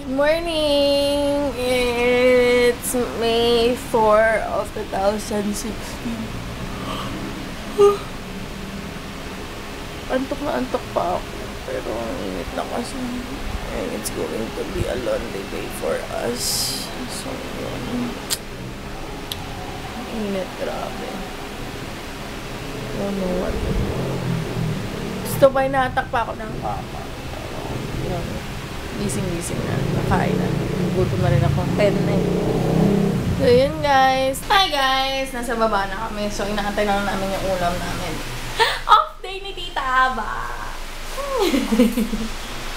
Morning! It's May 4 of 2016. Antok pa ako. Pero ang init na kasi. And it's going to be a lonely day for us. So, yun. Init, grabe. I don't know what to do. Gusto ba inatak pa ako ng kama? Yun. Gising na. Nakain na. Gutom na rin ako. 10 na eh. So, yun guys. Hi guys! Nasa baba na kami. So, inaantay na namin yung ulam namin. Off day ni Tita Aba!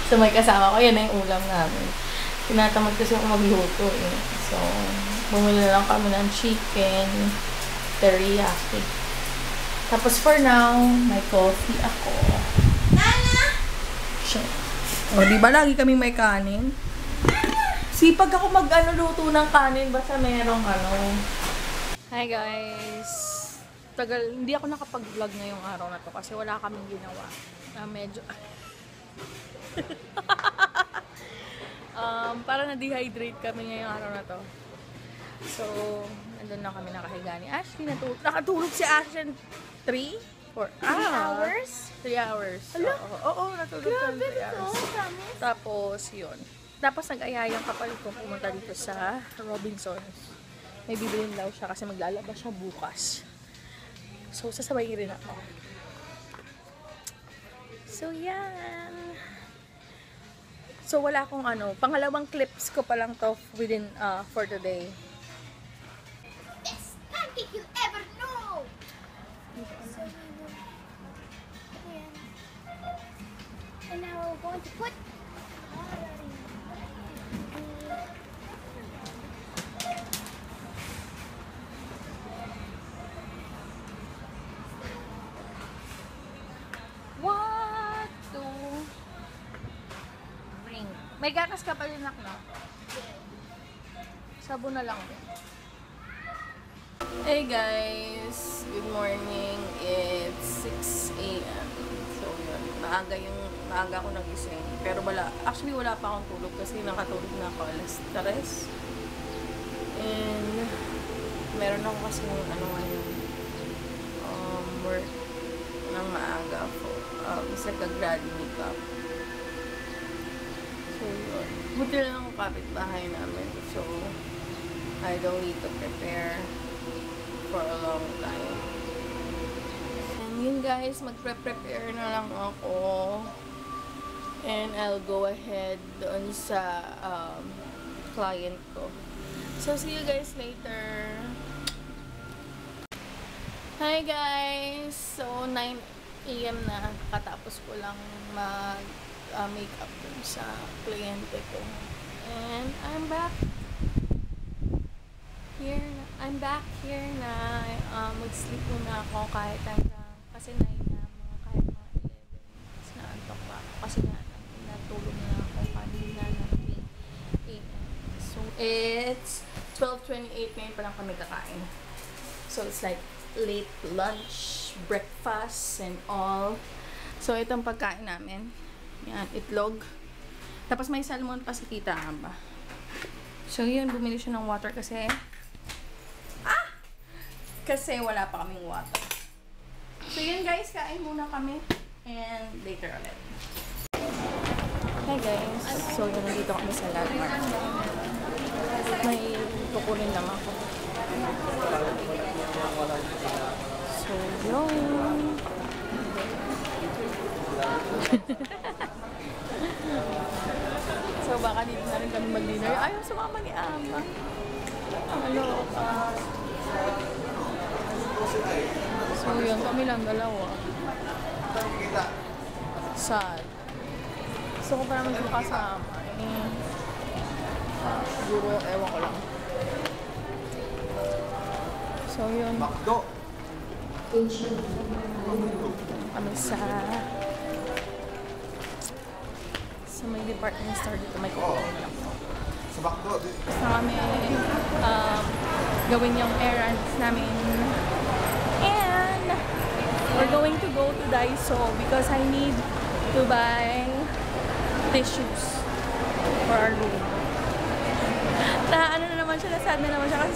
So, may kasama ko. Yan na yung ulam namin. Tinatamad kasi ako magluto eh. So, bumili na lang kami ng chicken teriyaki. Tapos for now, may coffee ako. Nana! Shit. O, di ba lagi kami may kanin? Sipag ako luto ng kanin, basta merong Hi guys! Hindi ako nakapag-vlog ngayong araw na to kasi wala kaming ginawa. Medyo... para na-dehydrate kami ngayong araw na to. So, nandun na kami nakahiga ni Ashley. Nakatulog si Ashley 3 hours? 3 hours. Oo, natulog ka 3 hours. Tapos, yun. Tapos, nag-ayayang kapalit kong pumunta dito sa Robinsons. May bibilin daw siya kasi maglalabas siya bukas. So, sasabayin rin ako. So, yan. So, wala akong pangalawang clips ko pa lang to within, for today. Best pancake you ever know! And now we're going to put What to bring? May gatas ka pa rin na? Sabon na lang. Hey guys! Good morning. It's 6 a.m. So yun, maaga ako nagising. Pero wala pa akong tulog kasi nakatulog na ako alas 3. And meron ako kasi work ng maaga ako. It's like a grad makeup. So yun. Buti lang ang kapitbahay namin. So I don't need to prepare for a long time. And yun guys, magpre-prepare na lang ako. And I'll go ahead doon sa client ko. So see you guys later. Hi guys! So 9 a.m. na. Katapos ko lang mag-makeup dun sa kliyente ko. And I'm back here na. Mag-sleep muna ako kahit kasi 9 na, kahit mga 11. Kasi naantok pa ako. Kasi natulog na ako kanina ng 3 a.m. So, it's 12:28 ngayon pa lang kami kakain. So, it's like late lunch, breakfast, and all. So, itong pagkain namin. Yan, itlog. Tapos may salmon pa si Tita Amba. So, yun, bumili siya ng water kasi wala pa kaming water. So, yun guys, kain muna kami. And later ulit. Hi guys. So, yun, nandito kami sa landmark. May kukunin lang ako. So, yun. So, baka dito na rin kami mag-dinner. Ayaw sumama ni Ama. So, yun. Kami lang dalawa. Sad. Gusto ko pa naman yung kasama. Siguro, ewan ko lang. So, yun. Kami sa may department store dito. May kukunin lang. Basta kami gawin yung errands namin. And we're going to go to Daiso because I need to buy tissues for our room. naman siya, nasad na naman siya kasi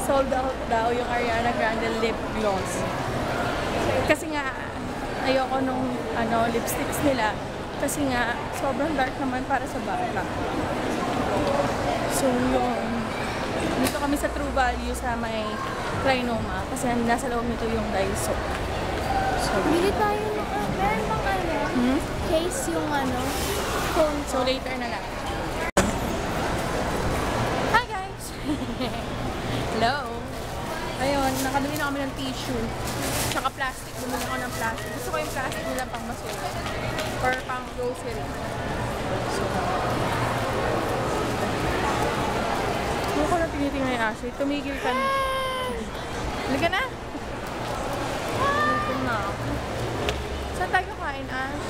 sold out daw yung Ariana Grande lip gloss. Kasi nga, ayoko nung lipsticks nila. Kasi nga, sobrang dark naman para sa bata. So, yun. Dito kami sa True Value sa may Trinoma. Kasi nasa loob nito yung Daiso. So, Bili tayo ng meron bang case yung phone. so later na lang. Hi guys! Hello! Ayun, nakabili na kami ng tissue. Tsaka plastic. Bumili ako ng plastic. Gusto ko yung plastic nila pang basura. Or pang grocery. So, ano ko na tinitingnan yung Ashley? Tumigil ka na. Halika na! Tumigil na ako. Saan tayo kakain, Ash?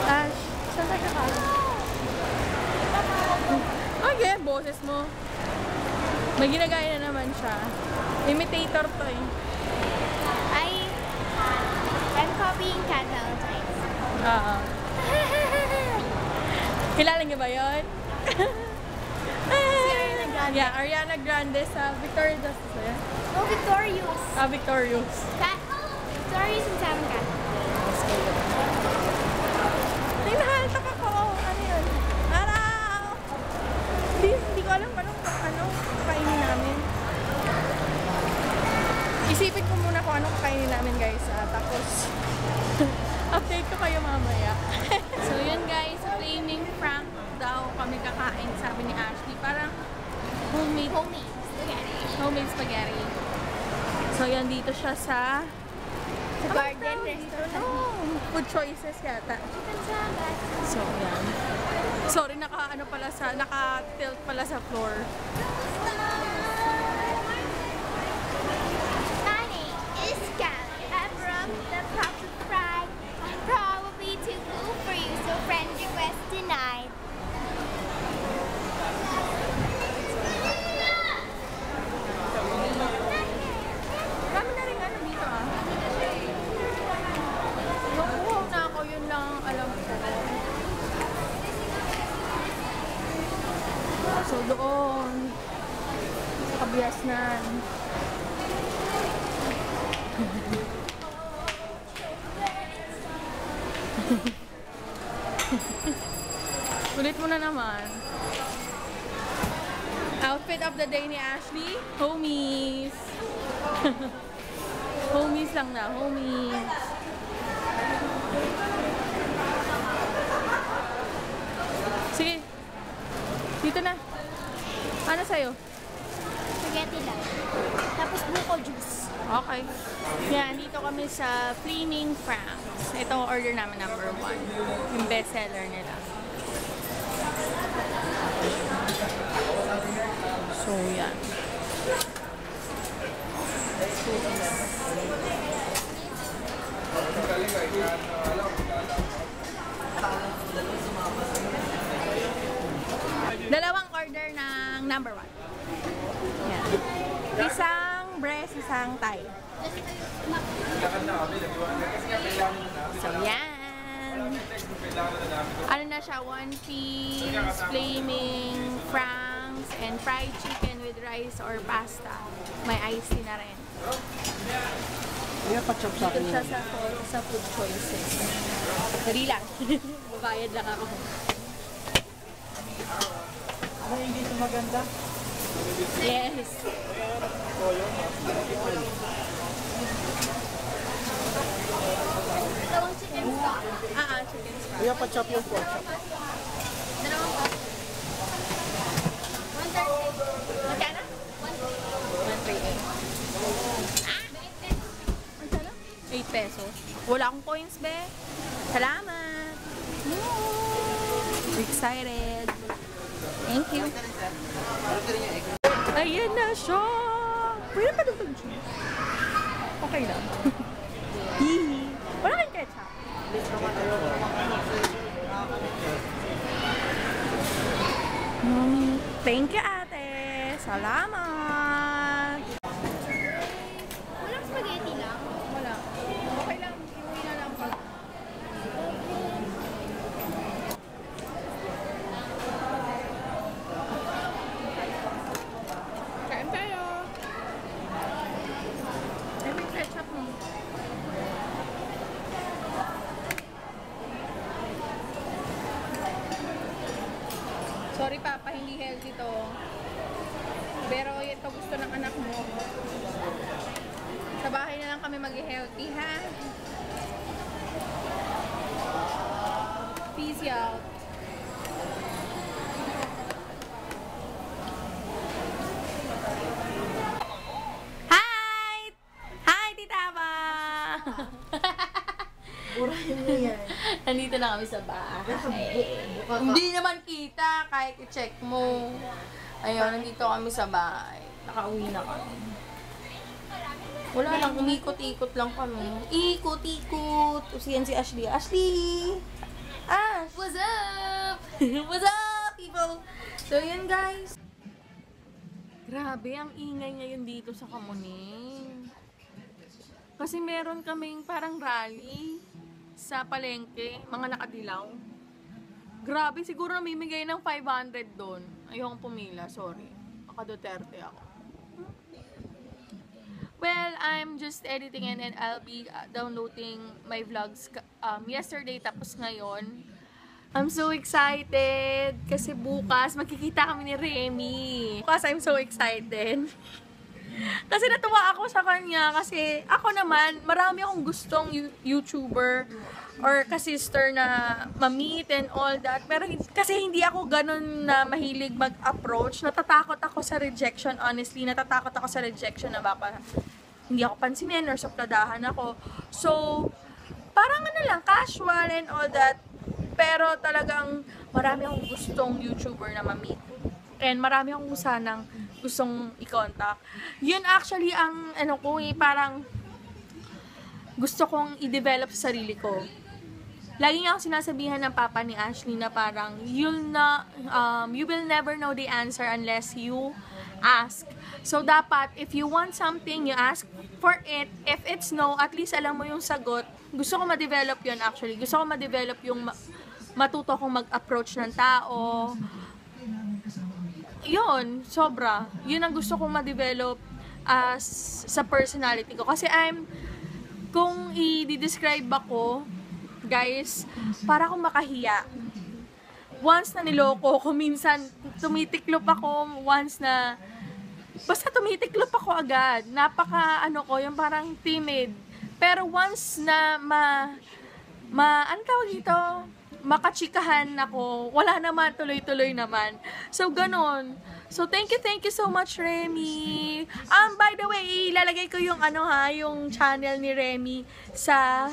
Ash, saan tayo kakain? Okay, boses mo. May ginagaya na naman siya. Imitator to eh. I'm copying Cat Valentine's. Oo. Kilala niyo ba yun? Ariana Grande. Yeah, Ariana Grande sa Victorious. Oh, Victorious. Victorious. Victorious and Seven Cat. Tingnan, taka ko. Ano yun? Araw! Hindi ko alam anong kainin namin. Isipin ko muna kung anong kakainin namin guys. Tapos, update ko kayo mamaya. So yun guys, flaming Frank daw kami kakain, sabi ni Ashley. Parang homemade spaghetti. So yan, dito siya sa Garden Restaurant. Food Choices yata. So yan. Sorry, naka-tilt pala sa floor. My name is Callie. I'm from the Papa Fry. I'm probably too cool for you, so friend request denied. Marami na rin dito Nakuha na ako, yun lang alam ko. So doon, sa Kabiasnan. Ulit mo na naman. Outfit of the day ni Ashley, homies. Homies lang na, homies. Sige. Dito na. Ano sa'yo? Spaghetti lang. Tapos buko juice. Okay. Yan, dito kami sa Flaming Franks. Ito order namin number 1. Yung bestseller nila. So, yan. Dalawang order ng number 1. Yan. Isang breast, isang thigh. So, yan. Ano na siya? One piece, flaming franks, and fried chicken with rice or pasta. May iced tea na rin. Kaya pa-chop sa akin Ito yun. siya sa food choices. Dali lang. Babayad lang ako. Ano yung dito maganda? Yes. Dalawang chicken stock. Chicken spot. Kaya pa-chop yung pork chop. Dalawang stock. 130. Magkano? 138. Magkano? 8 pesos. Wala akong coins, be. Salamat. Excited. Thank you. Ayan na siya. Pwede pa dugtog siya. Okay lang. Hihi. Wala kang ketchup. Thank you, ate. Salamat. Walang spaghetti lang. Wala. Okay lang. Iuwi na lang pala. Sorry Papa, hindi healthy to. Pero ito gusto ng anak mo. Sa bahay na lang kami mag-healthy, ha? Peace out. Hi! Hi, Tita Aba! Burahin mo yan. Nandito na kami sa bahay. Buka ka. Hindi naman kita kahit i-check mo. Ayun, nandito kami sa bahay. Nakauwi na kami. Wala lang, umikot-ikot lang kami. Ikot-ikot. Tapos yan si Ashley. Ashley! Ash! What's up? What's up, people? So, yun guys. Grabe, ang ingay ngayon dito sa Kamuning. Kasi meron kaming parang rally sa palengke, mga nakadilaw. Grabe, siguro namimigay ng 500 doon. Ayokong pumila, sorry. Maka-Duterte ako. Well, I'm just editing and then I'll be downloading my vlogs yesterday tapos ngayon. I'm so excited kasi bukas magkikita kami ni Remy. Bukas I'm so excited. Kasi natuwa ako sa kanya kasi ako naman, marami akong gustong YouTuber or ka-sister na ma-meet and all that. Pero kasi hindi ako ganun na mahilig mag-approach. Natatakot ako sa rejection, honestly. Natatakot ako sa rejection na baka hindi ako pansinin or supladahan ako. So, parang ano lang, casual and all that. Pero talagang marami akong gustong YouTuber na ma-meet. And marami akong sanang gustong i-contact. Yun actually ang ano ko parang gusto kong i-develop sa sarili ko. Lagi nga ako sinasabihan ng papa ni Ashley na parang you will never know the answer unless you ask. So dapat if you want something, you ask for it. If it's no, at least alam mo yung sagot. Gusto ko ma-develop yun actually. Gusto ko ma-develop yung matuto kong mag-approach ng tao. Yun, sobra. Yun ang gusto kong ma-develop sa personality ko. Kasi kung i-describe ako, guys, para akong makahiya. Once na niloko ko, minsan tumitiklop ako, basta tumitiklop ako agad. Yung parang timid. Pero once na ano tawag dito? Makachikahan ako, wala naman, tuloy-tuloy naman. So, ganun. So, thank you so much, Remy. By the way, ilalagay ko yung yung channel ni Remy sa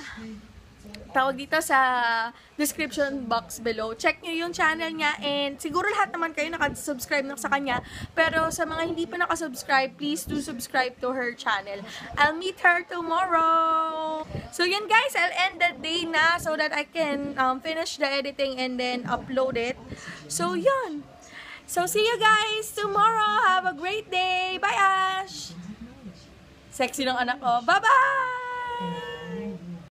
description box below. Check nyo yung channel niya and siguro lahat naman kayo nakasubscribe na sa kanya. Pero sa mga hindi pa nakasubscribe, please do subscribe to her channel. I'll meet her tomorrow. So yun guys, I'll end the day na so that I can finish the editing and then upload it. So yun. So see you guys tomorrow. Have a great day. Bye Ash! Sexy ng anak ko. Bye-bye!